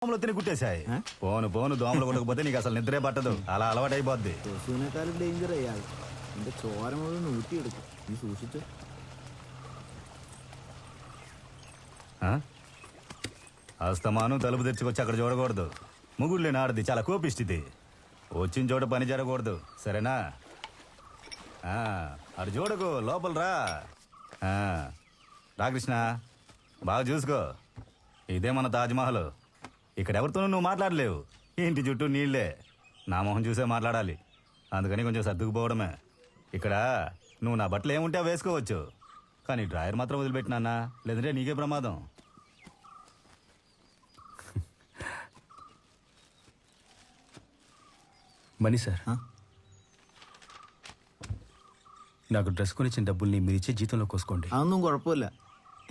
దోమలు తిని కుట్టేశాయి. పోను పోను దోమలు కొట్టకపోతే నీకు అసలు నిద్రే పట్టదు. అలా అలవాటు అయిపోద్ది. സൂനക്കാലം ഡേഞ്ചർ അയാൾ എന്റെ ചോര മുഴുവൻ ഊട്ടിയെടുക്കും. നീ സൂക്ഷിച്ചു. అస్తమాను తలుపు తెచ్చుకొచ్చి అక్కడ చూడకూడదు. ముగుళ్ళని ఆడది చాలా కోపిస్తుంది. వచ్చిన చోట పని జరగకూడదు, సరేనా? అటు చూడకు, లోపల రా. రా కృష్ణ, బాగా చూసుకో. ఇదే మన తాజ్మహల్. ఇక్కడ ఎవరితోనూ నువ్వు మాట్లాడలేవు. ఇంటి చుట్టూ నీళ్లే. నా మొహం చూసే మాట్లాడాలి. అందుకని కొంచెం సర్దుకుపోవడమే. ఇక్కడ నువ్వు నా బట్టలు ఏముంటే అవి వేసుకోవచ్చు, కానీ డ్రాయర్ మాత్రం వదిలిపెట్టినా, లేదంటే నీకే ప్రమాదం. మనీ సార్, నాకు డ్రెస్ కొనిచ్చిన డబ్బుల్ని మీరు ఇచ్చే జీతంలో కోసుకోండి. അതൊന്നും കുഴപ്പമില്ല.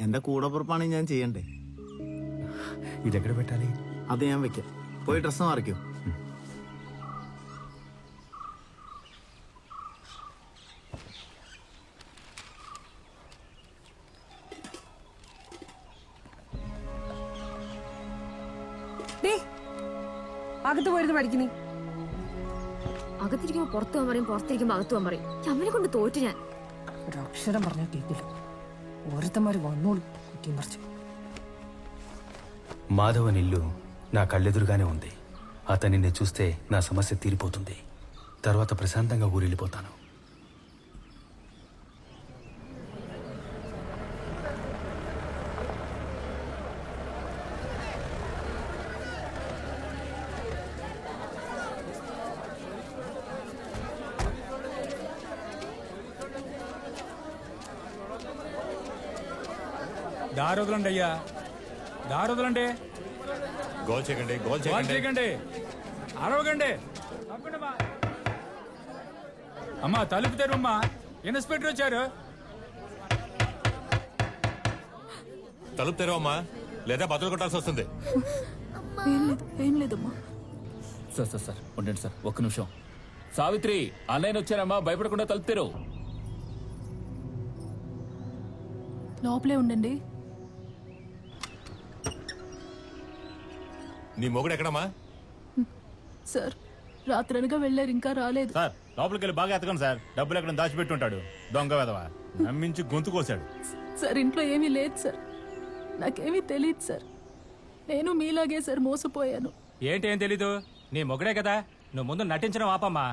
എന്റെ കൂടപ്പുറപ്പാണ് ഞാൻ ചെയ്യണ്ടേ. ఇది ఎక్కడ పెట్టాలి? അത് ഞാൻ വെക്കാം. പോയി ഡ്രസ്സ് മാറിക്കോ. അകത്ത് പോയിരുന്നു പഠിക്കുന്നേ. അകത്തിരിക്കുമ്പോ പുറത്തു പോകാൻ പറയും, പുറത്തിരിക്കുമ്പോ അകത്തു പോകാൻ പറയും. അമ്മനെ കൊണ്ട് തോറ്റു ഞാൻ. ഒരക്ഷരം പറഞ്ഞാൽ കേൾക്കില്ല. ഓരോരുത്തന്മാര് വന്നോളൂ കുറ്റിയും പറിച്ചു. మాధవన్ ఇల్లు నా కళ్ళెదురుగానే ఉంది. అతనిని చూస్తే నా సమస్య తీరిపోతుంది. తర్వాత ప్రశాంతంగా ఊరెళ్ళిపోతాను. దారొదలండి అయ్యా, దారొదలండి. గోల్ చేయకండి, గోల్ గోల్ చేయకండి, అరవకండి. అమ్మా తలుపు తెరవమ్మా, ఇన్స్పెక్టర్ వచ్చారు. తలుపు తెరవమ్మా, లేదా బదులు కొట్టాల్సి వస్తుంది. ఏం లేదమ్మా. సార్ సార్ సార్ ఉండండి సార్, ఒక్క నిమిషం. సావిత్రి, అన్నయ్య వచ్చారమ్మా, భయపడకుండా తలుపు తెరవు. లోపలే ఉండండి. నీ మొగుడు ఎక్కడమ్మా? సార్ రాత్రనగా వెళ్ళారు, ఇంకా రాలేదు. సార్ లోపలికి వెళ్ళి బాగా ఎతకండి సార్. డబ్బులు ఎక్కడ దాచిపెట్టుంటాడు దొంగ వెధవ. నమ్మించి గొంతు కోసాడు. సార్ ఇంట్లో ఏమీ లేదు సార్, నాకేమీ తెలియదు సార్. నేను మీలాగే సార్ మోసపోయాను. ఏంటి ఏం తెలీదు? నీ మొగడే కదా, నువ్వు ముందు నటించడం ఆపమ్మా.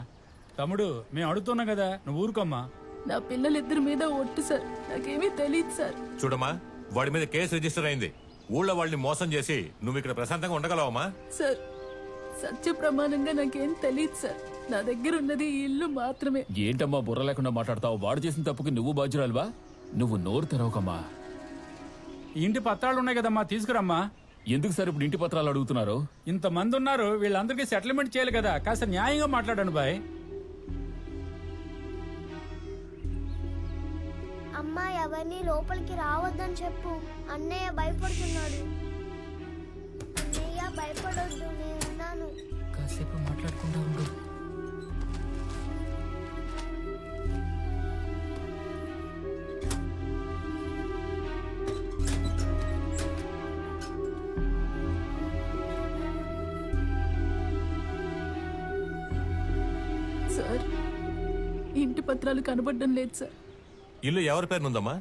తమ్ముడు, మేము అడుగుతున్నాం కదా, నువ్వు ఊరుకోమ్మా. నా పిల్లలిద్దరి మీద ఒట్టు సార్, నాకేమీ తెలియదు సార్. చూడమ్మా, వాడి మీద కేసు రిజిస్టర్ అయింది. ఊళ్ళో వాళ్ళని మోసం చేసి నువ్వు ఇక్కడ ప్రశాంతంగా ఉండగలవమ్మా? సార్ సత్య ప్రమాణంగా నాకేం తెలియదు సార్. నా దగ్గర ఉన్నది ఈ ఇల్లు మాత్రమే. ఏంటమ్మా బుర్ర లేకుండా మాట్లాడతావు? వాడు చేసిన తప్పుకి నువ్వు బాధ్యురాలువా? నువ్వు నోరు తెరవకమ్మా. ఇంటి పత్రాలు ఉన్నాయి కదమ్మా, తీసుకురమ్మా. ఎందుకు సార్ ఇప్పుడు ఇంటి పత్రాలు అడుగుతున్నారు? ఇంతమంది ఉన్నారు, వీళ్ళందరికీ సెటిల్మెంట్ చేయాలి కదా, కాస్త న్యాయంగా మాట్లాడండి బాయ్. అమ్మా, ఎవరిని లోపలికి రావద్దని చెప్పు. అన్నయ్య భయపడుతున్నాడు. అన్నయ్య భయపడొద్దు, నేనున్నాను. కాసేపు మాట్లాడకుండా ఉండు. సార్ ఇంటి పత్రాలు కనబడడం లేదు సార్. ఇల్లు ఎవరి పేరునుందమ్మా?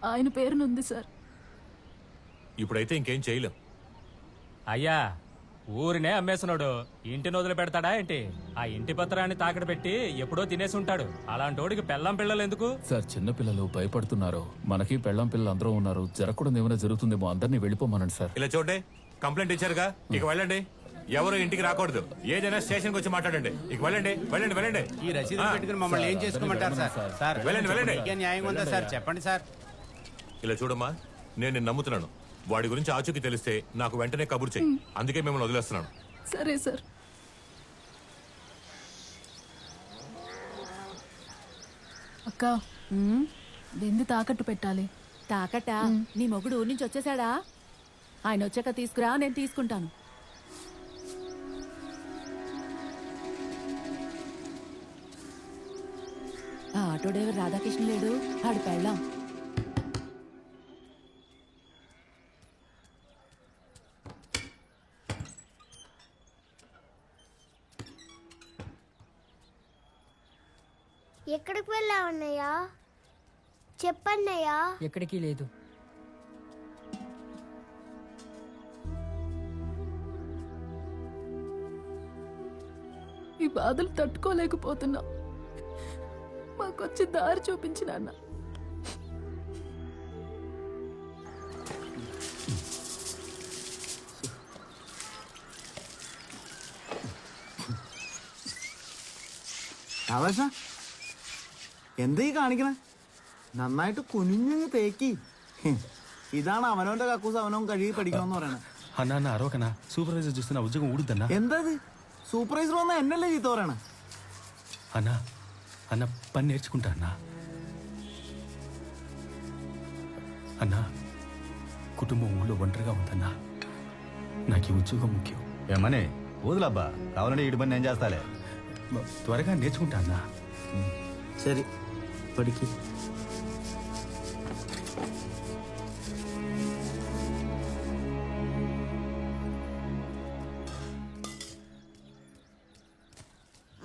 ఆయన పేరునుంది సార్. ఇప్పుడైతే ఇంకేం చేయలేం. అయ్యా, ఊరినే అమ్మేస్తున్నాడు, ఇంటిని వదిలి పెడతాడా ఏంటి? ఆ ఇంటి పత్రాన్ని తాకడ పెట్టి ఎప్పుడో తినేసి ఉంటాడు. అలాంటోడికి పెళ్ళం పిల్లలు ఎందుకు? సార్ చిన్నపిల్లలు భయపడుతున్నారు. మనకి పెళ్ళం పిల్లలు అందరూ ఉన్నారు. జరగకూడదు ఏమైనా జరుగుతుందేమో, అందరినీ వెళ్ళిపోమనండి సార్. ఇలా చూడండి, కంప్లైంట్ ఇచ్చారుగా, ఇక వెళ్ళండి. ఎవరు ఇంటికి రాకూడదు. ఏదైనా స్టేషన్కి వచ్చి మాట్లాడండి. ఇక వెళ్ళండి, వెళ్ళండి, వెళ్ళండి. ఈ రసీదు పెట్టుకుని మమ్మల్ని ఏం చేసుకోమంటారు సార్? సార్ వెళ్ళండి, వెళ్ళండి. న్యాయం ఉందా సార్? చెప్పండి సార్. ఇలా చూడమ్మా, నేను నిన్ను నమ్ముతున్నాను. వాడి గురించి ఆచూకీ తెలిస్తే నాకు వెంటనే కబురు చెయ్యి. అందుకే మిమ్మల్ని వదిలేస్తున్నాను. సరే సార్. అక్క, దెంది తాకట్టు పెట్టాలి. తాకట నీ మొగుడు ఊరి నుంచి వచ్చేసాడా? ఆయన వచ్చాక తీసుకురా, నేను తీసుకుంటాను. ఆ ఆటో డ్రైవర్ రాధాకృష్ణ లేడు, ఆడు పెళ్ళాం. ఎక్కడికి వెళ్ళావన్నయ్యా? చెప్పన్నయ్యా. ఎక్కడికి లేదు. ఈ బాధలు తట్టుకోలేకపోతున్నా. మాకొచ్చి దారి చూపించిన అన్న. ആവേശ എന്താ ഈ കാണിക്കണേ? നന്നായിട്ട് കുനിഞ്ഞങ്ങ് തേക്കി. ഇതാണ് അവനവന്റെ കക്കൂസ് അവനവൻ കഴുകി പഠിക്കണമെന്ന് പറയണേ. అన్నా అన్న అరవకన్నా, సూపర్వైజర్ చూస్తే నా ఉద్యోగం ఊడుద్దన్నా. എന്താ ഇത്? సూపర్వైజర్ వన్నా ఎన్నెల్లే చీత പറയണേ. అన్నా అన్న పని నేర్చుకుంటా అన్నా. అన్నా కుటుంబం ఊళ్ళో ఒంటరిగా ఉందన్నా. నాకు ఈ ఉద్యోగం ముఖ్యం. ఏమని వదులబ్బా, కావాలంటే ఇటు పని నేను చేస్తాలే. త్వరగా నేర్చుకుంటా అన్నా. ശരി പഠിക്ക്.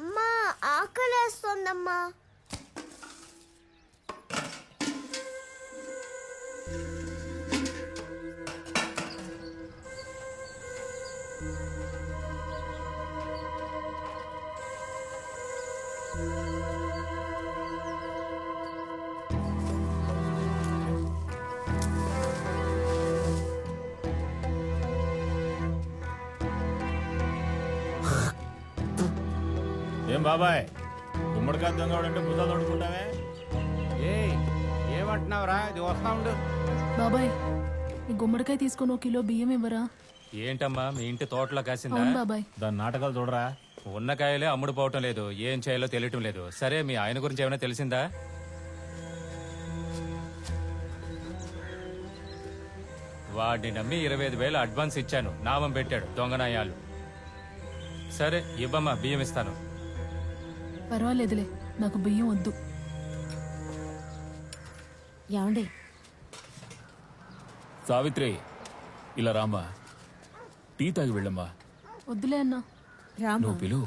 అమ్మా ఆకలేస్తోందమ్మా. ఏం బాబాయ్, గుమ్మడికాయ దొంగవాడంటే బుద్ధ తోడుకుంటావే? ఏమంటున్నావురా? ఇది వస్తా ఉండు. బాబాయ్, ఈ గుమ్మడికాయ తీసుకొని 1 కిలో బియ్యం ఇవ్వరా? ఏంటమ్మా మీ ఇంటి తోటలో కాసిందా? అవును బాబాయ్. దాని నాటకాలు చూడరా. ఉన్న కాయలే అమ్ముడు పోవటం లేదు, ఏం చేయాలో తెలియటం లేదు. సరే మీ ఆయన గురించి ఏమైనా తెలిసిందా? వాడిని నమ్మి 25,000 అడ్వాన్స్ ఇచ్చాను, నామం పెట్టాడు దొంగనాయాలు. సరే ఇవ్వమ్మా, బియ్యం ఇస్తాను. పర్వాలేదులే, నాకు బియ్యం వద్దు. ఏమండి? సావిత్రి, ఇలా రామ్మా, టీ తాగి వెళ్ళమ్మా. వద్దులే అన్నా. నువ్వు పిలు.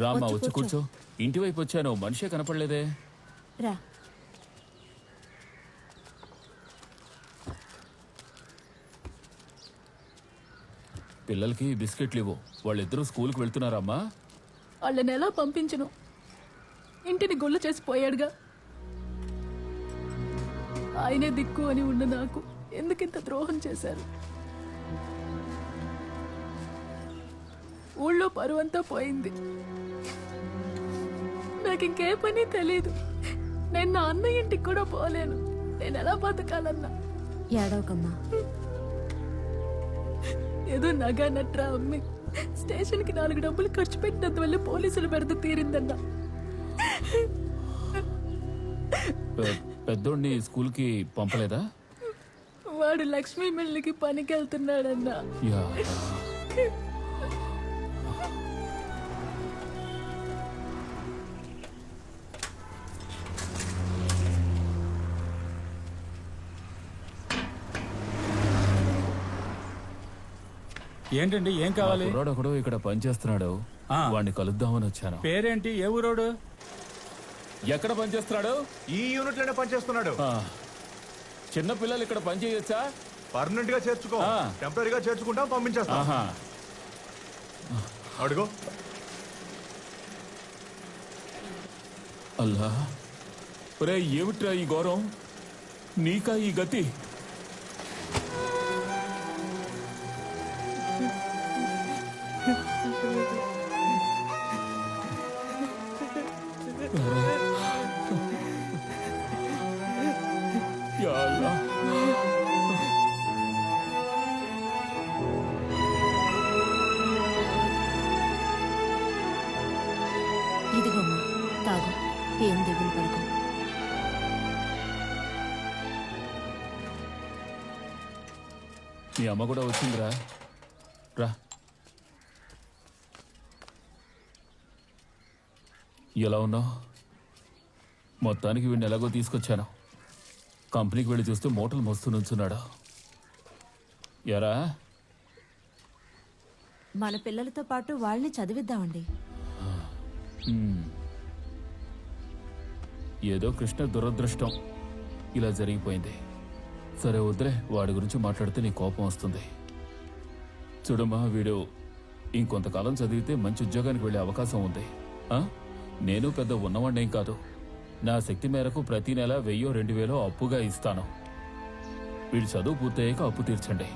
రామ్మా, వచ్చి కూర్చో. ఇంటి వైపు వచ్చాను, మనిషే కనపడలేదే. రా. పిల్లలకి బిస్కెట్లు ఇవ్వు. వాళ్ళిద్దరూ స్కూల్కి వెళ్తున్నారమ్మా. వాళ్ళని ఎలా పంపించను? ఇంటిని గొల్ల చేసి పోయాడుగా. ఆయనే దిక్కు అని ఉన్న నాకు ఎందుకింత ద్రోహం చేశారు? ఊళ్ళో పరువంతా పోయింది. నాకు ఇంకే పని తెలీదు. నేను నా అన్న ఇంటికి కూడా పోలేను. నేను ఎలా బతకాలన్నా? ఏడవకమ్మా. ఏదో నగా నట్రా అమ్మి స్టేషన్కి 4 డబ్బులు ఖర్చు పెట్టినందువల్ల పోలీసులు బెడద తీరిందన్నా. పెద్దోడిని స్కూల్కి పంపలేదా? వాడు లక్ష్మీ మిల్లుకి పనికి వెళ్తున్నాడన్నా. యా. ఏంటండి, ఏం కావాలి? ఒకడు ఇక్కడ పనిచేస్తున్నాడు, వాడిని కలుద్దామని వచ్చాను. పేరేంటి? ఏ ఊరోడు? ఎక్కడ పనిచేస్తున్నాడు? ఈ యూనిట్ లోనే పనిచేస్తున్నాడు. చిన్న పిల్లలు ఇక్కడ పని చేయొచ్చా? పర్మనెంట్ గా చేర్చుకో. టెంపరీగా చేర్చుకుంటాం, పంపించేస్తాం. అడుగు. అల్లా, ఒరే ఏమిట్రా ఈ ఘోరం? నీకా ఈ గతి? యా అల్లా. ఇదిగోమ్మా, తాగు. ఏం దిగులు పడుకో. మీ అమ్మ కూడా వచ్చిందిరా. రా. ఎలా ఉన్నావు? మొత్తానికి వీడిని ఎలాగో తీసుకొచ్చాను. కంపెనీకి వెళ్ళి చూస్తే మూటలు మోస్తూ నుంచున్నాడు. ఎరా, మన పిల్లలతో పాటు వాళ్ళని చదివిద్దామండి. ఏదో కృష్ణ దురదృష్టం ఇలా జరిగిపోయింది. సరే వద్దులే, వాడి గురించి మాట్లాడితే నీ కోపం వస్తుంది. చూడమ్మా, వీడు ఇంకొంతకాలం చదివితే మంచి ఉద్యోగానికి వెళ్ళే అవకాశం ఉంది. నేను పెద్ద ఉన్నవాడినేం కాదు. నా శక్తి మేరకు ప్రతి నెల 1000-2000 అప్పుగా ఇస్తాను. వీడి చదువు పూర్తయ్యాక అప్పు తీర్చండి.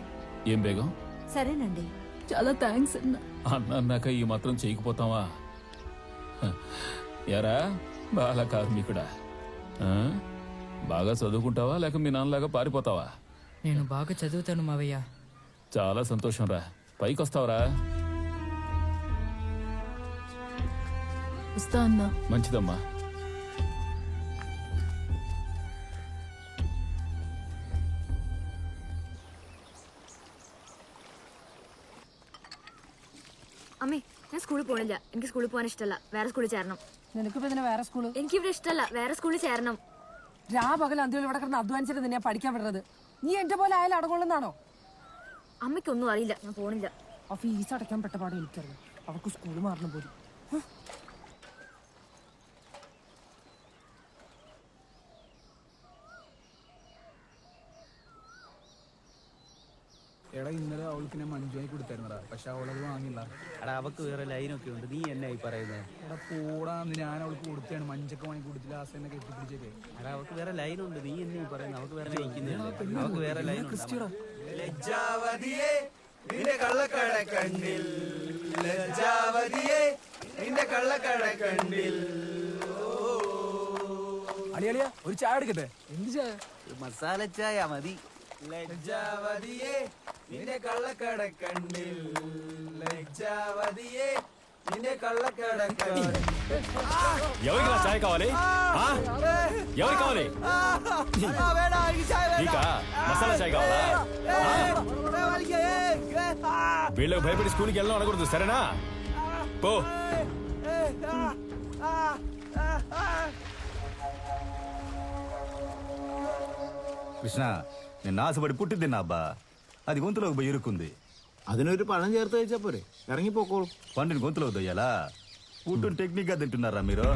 ఏం బేగం? సరేనండి. చాలా థ్యాంక్స్ అన్న. అన్నాక ఈ మాత్రం చేయకపోతావా? ఎరా బాల కార్మికుడా, బాగా చదువుకుంటావా లేక మీ నాన్నలాగా పారిపోతావా? నేను బాగా చదువుతాను మావయ్య. చాలా సంతోషం రా. పైకి వస్తావరా? వస్తా అన్నా. మంచిదమ్మా. അമ്മേ ഞാൻ സ്കൂളിൽ പോണില്ല. എനിക്ക് സ്കൂളിൽ പോകാൻ ഇഷ്ടമല്ല. വേറെ സ്കൂളിൽ ചേരണം. നിനക്കിപ്പോ ഇതിനെ വേറെ സ്കൂള്? എനിക്കിവിടെ ഇഷ്ടമല്ല. വേറെ സ്കൂളിൽ ചേരണം. രാപകൽ അന്ത്യത്തിൽ ഇവിടെ കിടന്ന് അധ്വാനിച്ചിട്ട് നിന്നെ പഠിക്കാൻ വിടുന്നത്. നീ എന്റെ പോലെ ആയാലും അടകൊള്ളുന്നാണോ? അമ്മയ്ക്കൊന്നും അറിയില്ല. ഞാൻ പോണില്ല. ആ ഫീസ് അടയ്ക്കാൻ പെട്ട പാടെ എനിക്കറിയാം. അവർക്ക് സ്കൂൾ മാറണം പോലും. എടാ ഇന്നലെ അവൾക്ക് ഞാൻ മഞ്ജുവായി കൊടുത്തായിരുന്നടാ, പക്ഷെ അവളത് വാങ്ങില്ല. എടാ അവക്ക് വേറെ ലൈനൊക്കെ ഉണ്ട്, നീ എന്നായി പറയുന്നത്? എടാ പോടാന്ന്, ഞാൻ അവൾക്ക് കൊടുത്താണ്. മഞ്ചൊക്കെ വാങ്ങി കൊടുത്തില്ല, ലാസ്റ്റ് എന്നെ കെട്ടിപ്പിടിച്ചേക്കെ. എടാ അവക്ക് വേറെ ലൈനുണ്ട്, നീ എന്നായി പറയുന്നത്? അവക്ക് വേറെ ലയിക്കുന്നില്ല, അവക്ക് വേറെ ലൈൻ. ലജ്ജാവതിയേ നിന്റെ കള്ളക്കട കണ്ണിൽ, ലജ്ജാവതിയേ നിന്റെ കള്ളക്കട കണ്ണിൽ. അളിയളിയ ഒരു ചായ എടുക്കട്ടെ? എന്ത് ചായ? മസാല ചായ മതി. ലജ്ജാവതിയേ നിന്റെ കള്ളക്കട കണ്ണിൽ, ലജ്ജാവതിയേ నిన్నే కళ్ళకడక. ఎవరికి చాయ్ కావాలి? ఎవరికి కావాలి? నీకా మసాలా చాయ్ కావాలా? వీళ్ళకి భయపడి స్కూల్కి వెళ్ళడం అనకూడదు, సరేనా? పో. కృష్ణ, నేను ఆశపడి పుట్టి తిన్నా అబ్బా, అది గొంతులోకి పోయి ఇరుక్కుంది. അതിനൊരു പഴം ചേർത്ത് കഴിച്ചാ പോരെ, ഇറങ്ങിപ്പോക്കോളൂ. పండుని గొంతులోకి దొయ్యాలా? పుట్టుని టెక్నిక్ గా తింటున్నారా మీరు?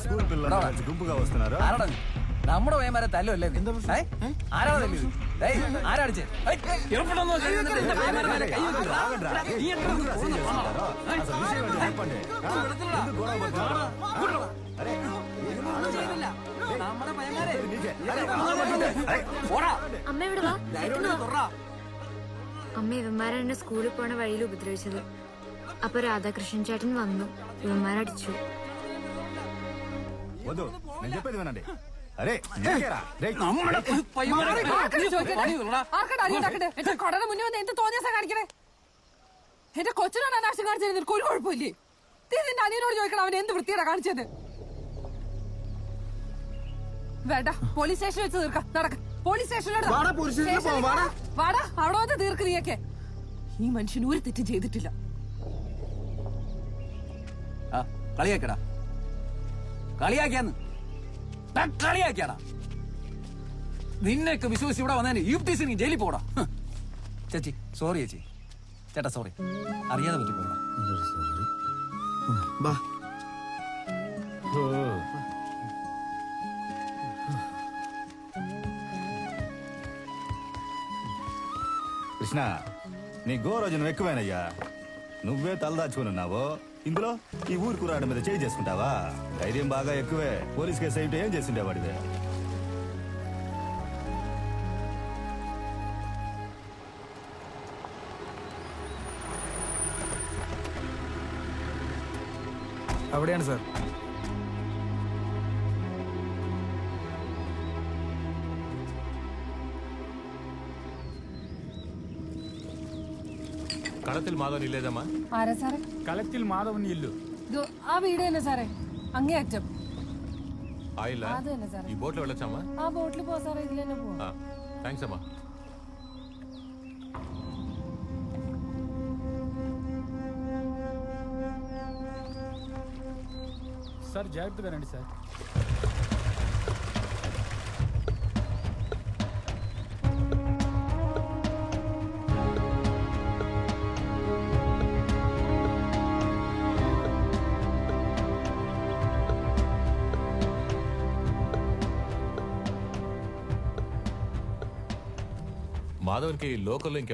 స్కూల్ పిల్లలు కలిసి గుంపుగా వస్తున్నారు. നമ്മുടെ വയമാരെ തല്ലുമല്ലേ? ആരാ തല്ലു? ആരാടിച്ചേ? അമ്മ ഇവിടെ വാ. അമ്മ ഇവന്മാരെ എന്നെ സ്കൂളിൽ പോണ വഴിയിൽ ഉപദ്രവിച്ചത്. അപ്പൊ രാധാകൃഷ്ണൻ ചേട്ടൻ വന്നു, ഇവന്മാരടിച്ചു. వద్దు, నేను చెప్పేది వినండి. అరే കൊടന മുന്നേ വന്ന് എന്ത് തോന്നിയാ കാണിക്കണേ? എന്റെ കൊച്ചിനോട് അനാവശ്യം കാണിച്ചത് നിനക്ക് ഒരു കുഴപ്പമില്ലേ? നിന്റെ അനിയനോട് ചോദിക്കണം അവൻ എന്ത് വൃത്തിയാണ് കാണിച്ചത്. വേണ്ട, പോലീസ് സ്റ്റേഷനിൽ വെച്ച് തീർക്കാം. നടക്ക, പോലീസ് സ്റ്റേഷനിലോട്ട് വാടാ. അവിടെ വന്ന് തീർക്ക് നീയൊക്കെ. ഈ മനുഷ്യൻ ഒരു തെറ്റും ചെയ്തിട്ടില്ല. കളിയാക്കടാ, കളിയാക്കിയാന്ന് കളിയാക്കിയാടാ. നിന്നെയൊക്കെ വിശ്വസിച്ച് ഇവിടെ വന്നതിന് UPTC നീ ജയിലിൽ പോടാ. ചേച്ചി സോറി, ചേച്ചി ചേട്ടാ സോറി, അറിയാതെ പറ്റി പോടാ. కృష్ణ, నీ గోరోజనం ఎక్కువేనయ్యా. నువ్వే తలదాచుకున్నావు, ఇందులో ఈ ఊరు కురాడు మీద చేయి చేసుకుంటావా? ధైర్యం బాగా ఎక్కువే. పోలీస్ కేసు అయితే ఏం చేసిండేవాడివే? അവിടെയാണ് സാർ. కళത്തിൽ మాధవన్ ఇల్లేదమ్మా? ആരാ സാറേ? కళത്തിൽ మాధవన్ ఇల్లు ആ വീട് തന്നെ സാറേ, അങ്ങേ അറ്റം. ఆయిల్ അത് തന്നെ സാറേ. ఈ బోట్లో వెళ్ళొచ్చమ్మా? ആ ബോട്ടിൽ പോ സാറേ, ഇതിൽ തന്നെ പോവാം. థ్యాంక్స్ అమ్మా. సార్ జాగ్రత్తగా రండి సార్. మాధవన్కి లోకల్లో